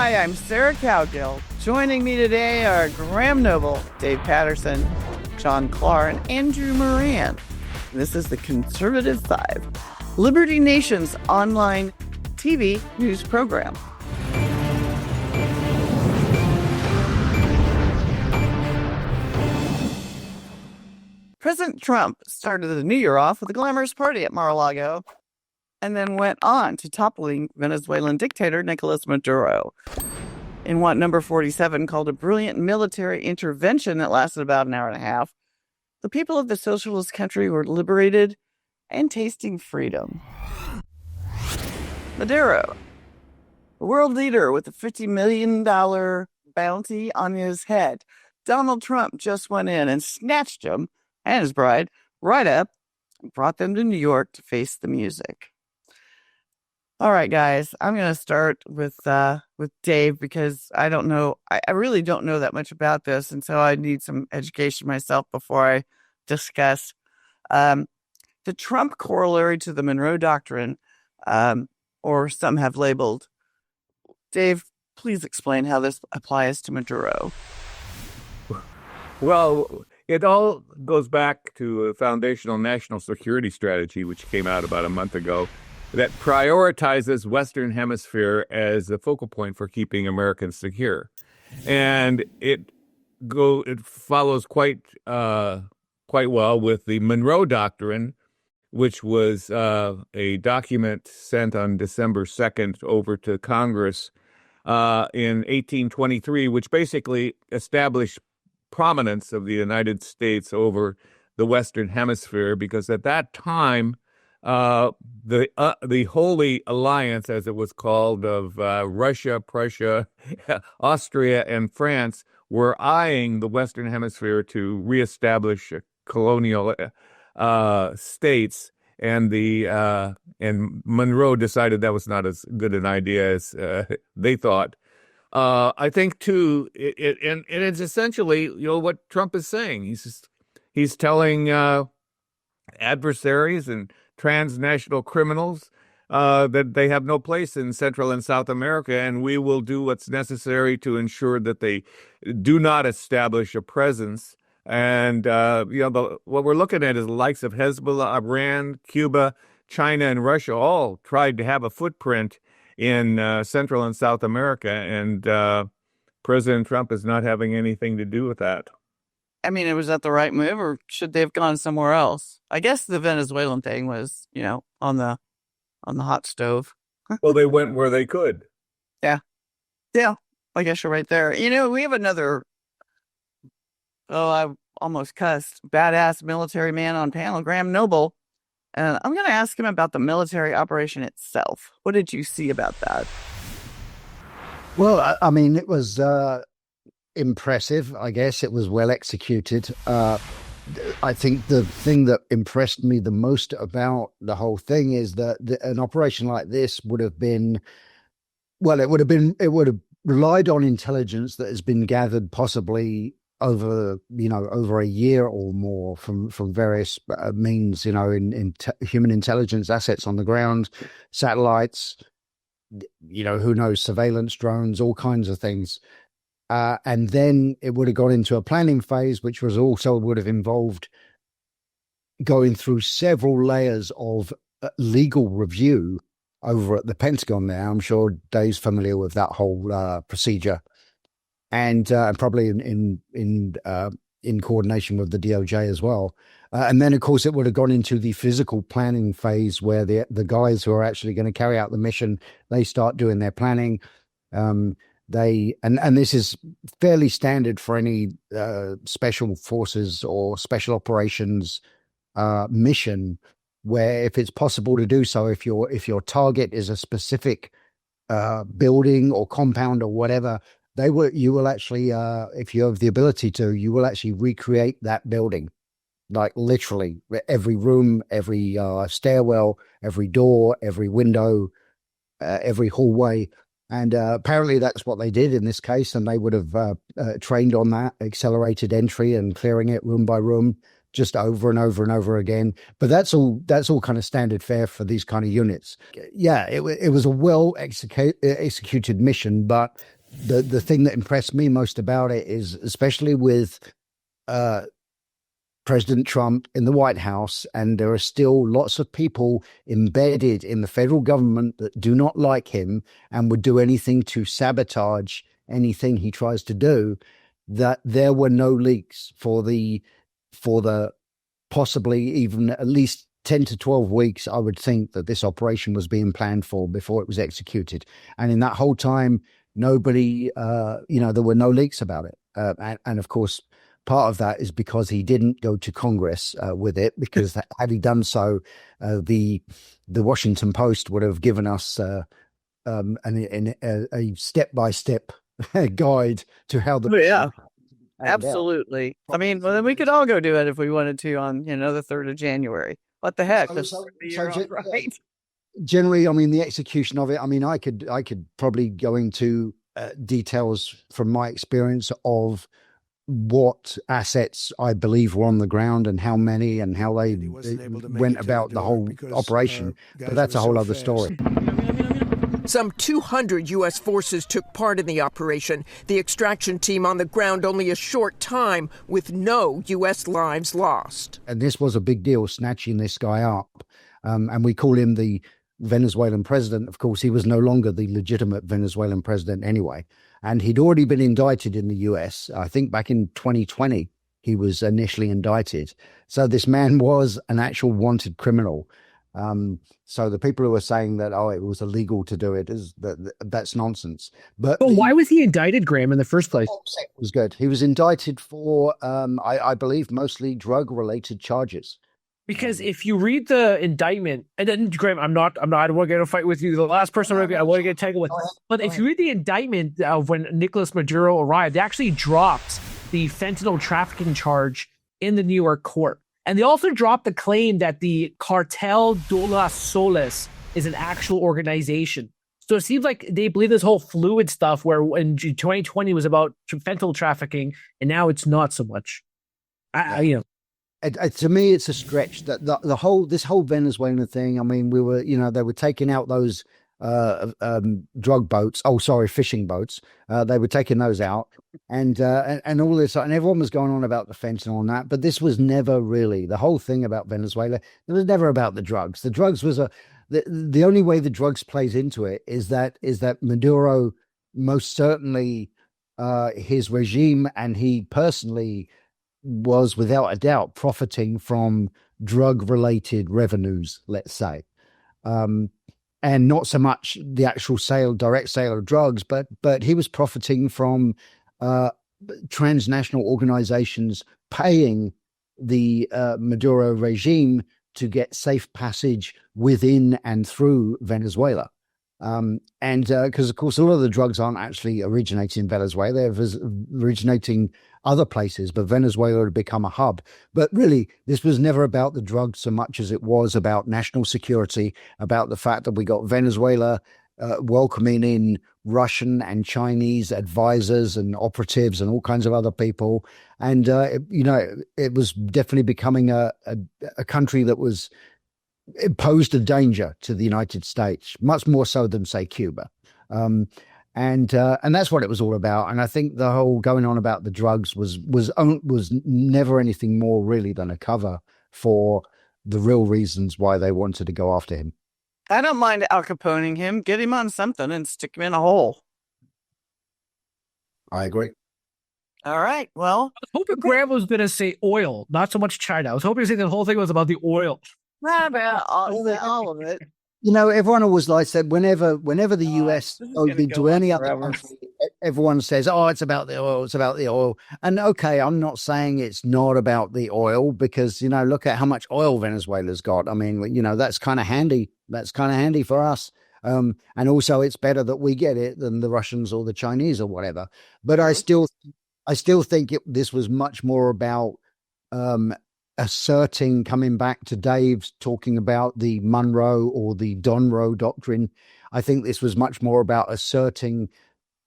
Hi, I'm Sarah Cowgill. Joining me today are Graham Noble, Dave Patterson, John Clark, and Andrew Moran. This is the Conservative Five, Liberty Nation's online TV news program. President Trump started the new year off with a glamorous party at Mar-a-Lago and then went on to toppling Venezuelan dictator Nicolás Maduro in what number 47 called a brilliant military intervention that lasted about an hour and a half. The people of the socialist country were liberated and tasting freedom. Maduro, the world leader with a $50 million bounty on his head. Donald Trump just went in and snatched him and his bride right up and brought them to New York to face the music. All right, guys, I'm going to start with Dave because I don't know. I really don't know that much about this, and so I need some education myself before I discuss. The Trump corollary to the Monroe Doctrine, or some have labeled. Dave, please explain how this applies to Maduro. Well, it all goes back to a foundational national security strategy, which came out about a month ago, that prioritizes Western Hemisphere as the focal point for keeping Americans secure. And it follows quite well with the Monroe Doctrine, which was a document sent on December 2nd over to Congress in 1823, which basically established prominence of the United States over the Western Hemisphere, because at that time, the Holy Alliance, as it was called, of Russia, Prussia, Austria, and France were eyeing the Western Hemisphere to reestablish colonial states, and and Monroe decided that was not as good an idea as they thought. I think too, and it's essentially what Trump is saying. He's telling adversaries and transnational criminals that they have no place in Central and South America, and we will do what's necessary to ensure that they do not establish a presence. And what we're looking at is the likes of Hezbollah, Iran, Cuba, China, and Russia all tried to have a footprint in Central and South America, and President Trump is not having anything to do with that. I mean, was that the right move, or should they have gone somewhere else? I guess the Venezuelan thing was, on the hot stove. Well, they went where they could. Yeah. I guess you're right there. We have another. Oh, I almost cussed. Badass military man on panel, Graham Noble, and I'm going to ask him about the military operation itself. What did you see about that? Well, I mean, it was impressive. I guess it was well executed. I think the thing that impressed me the most about the whole thing is that an operation like this would have relied on intelligence that has been gathered possibly over a year or more from various means, in human intelligence assets on the ground, satellites, who knows, surveillance drones, all kinds of things. And then it would have gone into a planning phase, which would have involved going through several layers of legal review over at the Pentagon there. I'm sure Dave's familiar with that whole procedure, and probably in coordination with the DOJ as well. And then, of course, it would have gone into the physical planning phase where the guys who are actually going to carry out the mission, they start doing their planning. And this is fairly standard for any special forces or special operations mission, where if it's possible to do so, if your target is a specific building or compound or whatever, you will actually, if you have the ability to, you will actually recreate that building, like literally every room, every stairwell, every door, every window, every hallway. And apparently that's what they did in this case, and they would have trained on that, accelerated entry and clearing it room by room, just over and over and over again. But that's all kind of standard fare for these kind of units. Yeah, it was a well executed mission, but the thing that impressed me most about it is, especially with President Trump in the White House, and there are still lots of people embedded in the federal government that do not like him and would do anything to sabotage anything he tries to do, that there were no leaks for the possibly even at least 10 to 12 weeks, I would think, that this operation was being planned for before it was executed. And in that whole time, nobody, there were no leaks about it. And of course, part of that is because he didn't go to Congress with it, because had he done so, the Washington Post would have given us a step-by-step guide to how the Yeah, absolutely. I mean, well, then we could all go do it if we wanted to on the 3rd of January. What the heck? Right. Generally, I mean, the execution of it, I mean, I could probably go into details from my experience of what assets I believe were on the ground and how many and how they went about the whole operation. But that's a whole other story. Some 200 U.S. forces took part in the operation. The extraction team on the ground only a short time, with no U.S. lives lost. And this was a big deal, snatching this guy up. And we call him the Venezuelan president. Of course, he was no longer the legitimate Venezuelan president anyway. And he'd already been indicted in the US. I think back in 2020, he was initially indicted. So this man was an actual wanted criminal. So the people who are saying that, it was illegal to do it, that's nonsense. But why was he indicted, Graham, in the first place? It was good. He was indicted for, I believe, mostly drug-related charges. Because if you read the indictment, and then Graham, I don't want to get in a fight with you. The last person I want to get tangled with. But if you read the indictment of when Nicolás Maduro arrived, they actually dropped the fentanyl trafficking charge in the New York court. And they also dropped the claim that the Cartel de las Soles is an actual organization. So it seems like they believe this whole fluid stuff where in 2020 was about fentanyl trafficking, and now it's not so much. To me, it's a stretch that this whole Venezuelan thing. I mean, they were taking out those drug boats. Oh, sorry, fishing boats. They were taking those out, and all this, and everyone was going on about the fentanyl and that. But this was never really the whole thing about Venezuela. It was never about the drugs. The drugs was the only way the drugs plays into it is that Maduro, most certainly, his regime and he personally was without a doubt profiting from drug-related revenues, let's say. And not so much the actual direct sale of drugs, but he was profiting from transnational organizations paying the Maduro regime to get safe passage within and through Venezuela. And because, of course, a lot of the drugs aren't actually originating in Venezuela, they're originating other places, but Venezuela had become a hub. But really, this was never about the drugs so much as it was about national security, about the fact that we got Venezuela welcoming in Russian and Chinese advisors and operatives and all kinds of other people. And, it was definitely becoming a country that was posed a danger to the United States, much more so than, say, Cuba. And that's what it was all about. And I think the whole going on about the drugs was never anything more really than a cover for the real reasons why they wanted to go after him. I don't mind Al Caponeing him. Get him on something and stick him in a hole. I agree. All right. Well, I was hoping Graham was going to say oil, not so much China. I was hoping to say the whole thing was about the oil. Not about all of it. Everyone always said whenever the US goes into any other country, everyone says, it's about the oil, it's about the oil. And okay, I'm not saying it's not about the oil because, look at how much oil Venezuela's got. I mean, that's kind of handy. That's kind of handy for us. And also it's better that we get it than the Russians or the Chinese or whatever. But I still think this was much more about asserting, coming back to Dave's talking about the Monroe or the Donroe doctrine. I think this was much more about asserting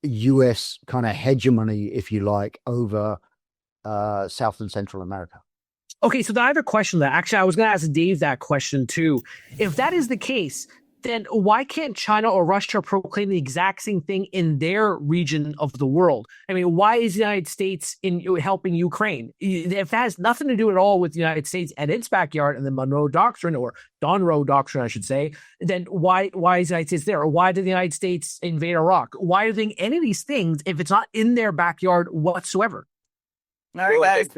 US kind of hegemony, if you like, over South and Central America. Okay, so I have a question that actually I was going to ask Dave that question too. If that is the case, then why can't China or Russia proclaim the exact same thing in their region of the world? I mean, why is the United States in helping Ukraine? If that has nothing to do at all with the United States and its backyard and the Monroe Doctrine, or Donroe Doctrine, I should say, then why is the United States there? Or why did the United States invade Iraq? Why are they doing any of these things if it's not in their backyard whatsoever? All right, guys.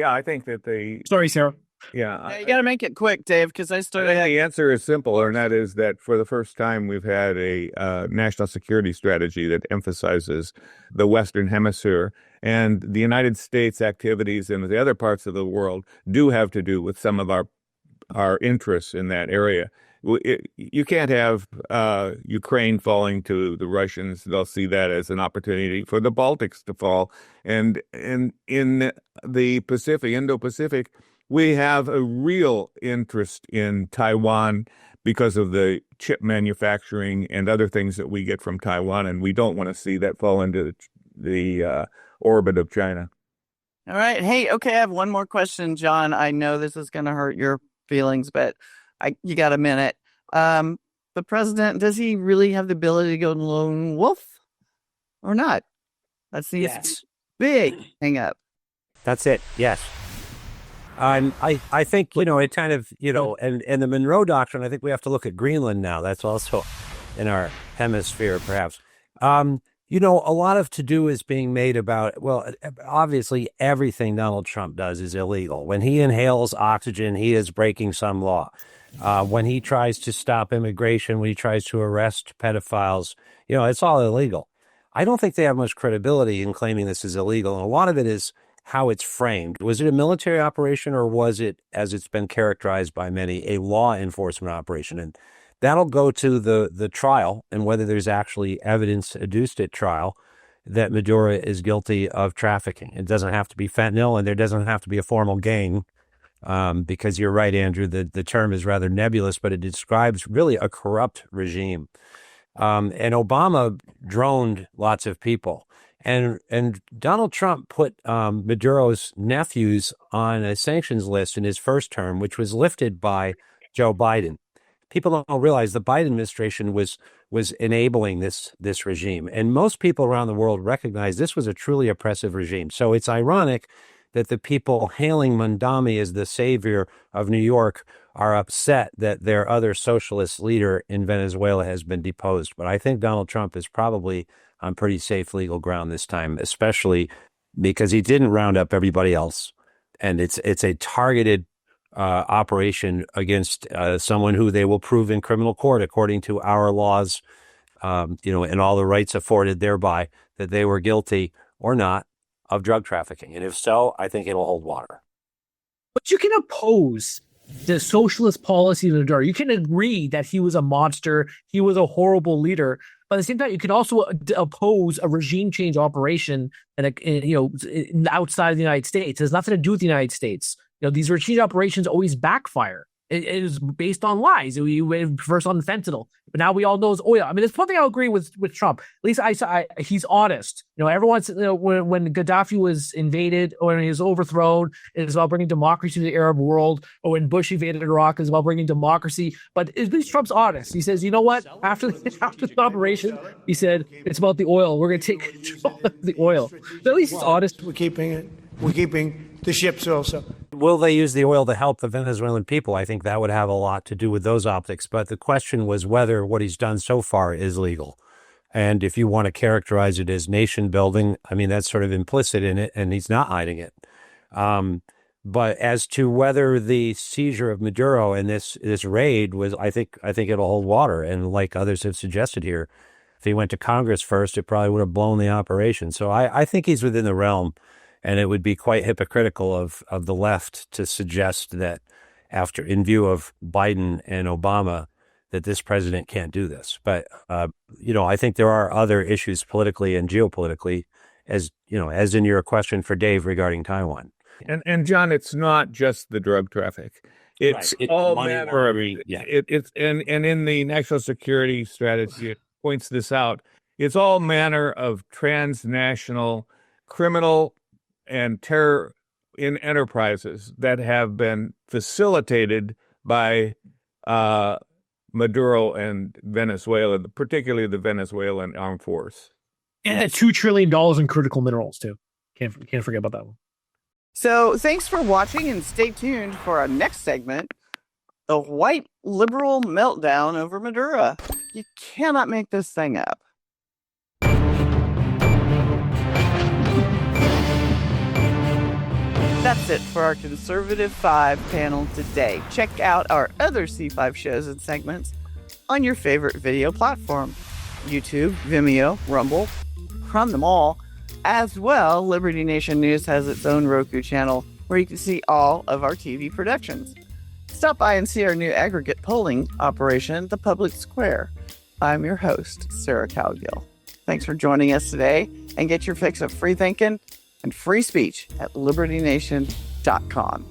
I think that they. Sorry, Sarah. Yeah, You got to make it quick, Dave, because I started. The answer is simple, and that is that for the first time, we've had a national security strategy that emphasizes the Western Hemisphere, and the United States activities in the other parts of the world do have to do with some of our interests in that area. You can't have Ukraine falling to the Russians. They'll see that as an opportunity for the Baltics to fall. And in the Pacific, Indo-Pacific, we have a real interest in Taiwan because of the chip manufacturing and other things that we get from Taiwan, and we don't want to see that fall into the orbit of China. All right. Hey, okay, I have one more question, John. I know this is going to hurt your feelings, but you got a minute. The president, does he really have the ability to go lone wolf or not? That seems big hang up. That's it. Yes. I think, it kind of, and the Monroe Doctrine, I think we have to look at Greenland now. That's also in our hemisphere, perhaps. A lot of to-do is being made about, well, obviously everything Donald Trump does is illegal. When he inhales oxygen, he is breaking some law. When he tries to stop immigration, when he tries to arrest pedophiles, it's all illegal. I don't think they have much credibility in claiming this is illegal. And a lot of it is how it's framed. Was it a military operation, or was it, as it's been characterized by many, a law enforcement operation? And that'll go to the trial and whether there's actually evidence adduced at trial that Maduro is guilty of trafficking. It doesn't have to be fentanyl, and there doesn't have to be a formal gang, because you're right, Andrew, the term is rather nebulous, but it describes really a corrupt regime. And Obama droned lots of people. And Donald Trump put Maduro's nephews on a sanctions list in his first term, which was lifted by Joe Biden. People don't realize the Biden administration was enabling this regime. And most people around the world recognize this was a truly oppressive regime. So it's ironic that the people hailing Mondami as the savior of New York are upset that their other socialist leader in Venezuela has been deposed. But I think Donald Trump is probably on pretty safe legal ground this time, especially because he didn't round up everybody else. And it's a targeted operation against someone who they will prove in criminal court, according to our laws, and all the rights afforded thereby, that they were guilty or not of drug trafficking. And if so, I think it'll hold water. But you can oppose the socialist policy of Maduro. You can agree that he was a monster, he was a horrible leader, but at the same time, you can also oppose a regime change operation and outside of the United States. It has nothing to do with the United States. These regime operations always backfire. It is based on lies. We went first on fentanyl, but now we all know it's oil. I mean, there's one thing I'll agree with Trump. At least he's honest. Everyone's when Gaddafi was invaded or when he was overthrown, it's about bringing democracy to the Arab world. Or when Bush invaded Iraq, it's about bringing democracy. But at least Trump's honest. He says, you know what? After the operation, he said it's about the oil. We're going to take control of the oil. So at least he's honest. We're keeping the ships also. Will they use the oil to help the Venezuelan people? I think that would have a lot to do with those optics. But the question was whether what he's done so far is legal. And if you want to characterize it as nation building, I mean, that's sort of implicit in it, and he's not hiding it. But as to whether the seizure of Maduro and this raid was, I think it'll hold water. And like others have suggested here, if he went to Congress first, it probably would have blown the operation. So I think he's within the realm. And it would be quite hypocritical of the left to suggest that in view of Biden and Obama, that this president can't do this. But, I think there are other issues politically and geopolitically, as in your question for Dave regarding Taiwan. And John, it's not just the drug traffic. It's right. all manner of it's and in the national security strategy, it points this out. It's all manner of transnational criminal and terror in enterprises that have been facilitated by Maduro and Venezuela, particularly the Venezuelan armed force. And at $2 trillion in critical minerals, too. Can't forget about that one. So thanks for watching, and stay tuned for our next segment, the white liberal meltdown over Maduro. You cannot make this thing up. That's it for our Conservative 5 panel today. Check out our other C5 shows and segments on your favorite video platform. YouTube, Vimeo, Rumble, run them all. As well, Liberty Nation News has its own Roku channel where you can see all of our TV productions. Stop by and see our new aggregate polling operation, The Public Square. I'm your host, Sarah Cowgill. Thanks for joining us today, and get your fix of free thinking and free speech at libertynation.com.